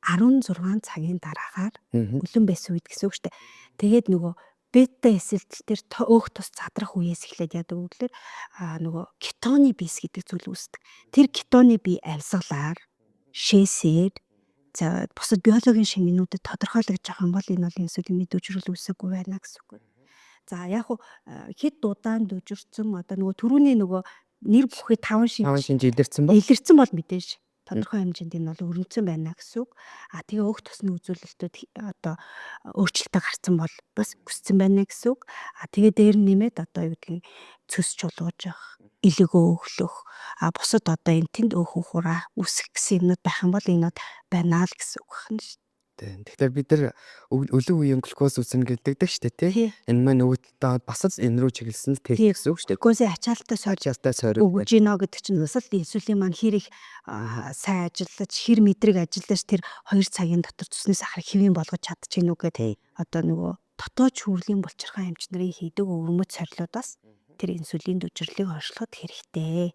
16 цагийн дараагаар өлөн байсан үед гэсэн үг шүү дээ. Тэгээд нөгөө бета эсэлтэл төр өөх тус задрах үеэс эхлээд яадаг вэ гэхээр нөгөө кетоны бис гэдэг зүйл үүсдэг. Тэр кетоны бие амьсгалаар шээсээр за бусад биологийн шингэнүүдэд тодорхойлогдож байгаа юм бол энэ бол инсулины дэвжрэл үүсэхгүй байна гэсэн үг. За яг хуу хэд удаан дэвжирсэн одоо нөгөө түрүүний нөгөө нэр бүхий 5 шинж илэрсэн бол мэдээж тодорхой хэмжээнд энэ бол өрнөцсөн байна гэсэн үг. Тэгээ өөх тосны үзүүлэлтүүд одоо өөрчлөлтөө гарсан бол бас өссөн байна гэсэн үг. Тэгээ дээр нэмээд одоо юу гэдгийг цөс чулууж явах, илэгөө өглөх, бусад одоо энэ тэнд өөх ухураа үсэх гэсэн юмнууд байх юм бол энэ байна л гэсэн үг байна шүү. Тэгэхээр бид нар өлөв үеийн глюкоз үүснэ гэдэг шүү дээ тий. Энэ маань өвөлдөө бас л энэ рүү чиглэсэн тест гэсэн үг шүү дээ. Глюкозын ачаалттай сорж өгж гинэ гэдэг чинь бас л инсулин маань хэр их сайн ажиллаж хэр мэдрэг ажиллаж тэр 2 цагийн дотор цусны сахарыг хэвийн болгож чадчихэв нүгээ одоо нөгөө дотоод шүүрлийн булчирхай эмч нарын хийдэг өвөрмөц сорилуудаас тэр инсулин дэвжирлийг оршуулахад хэрэгтэй.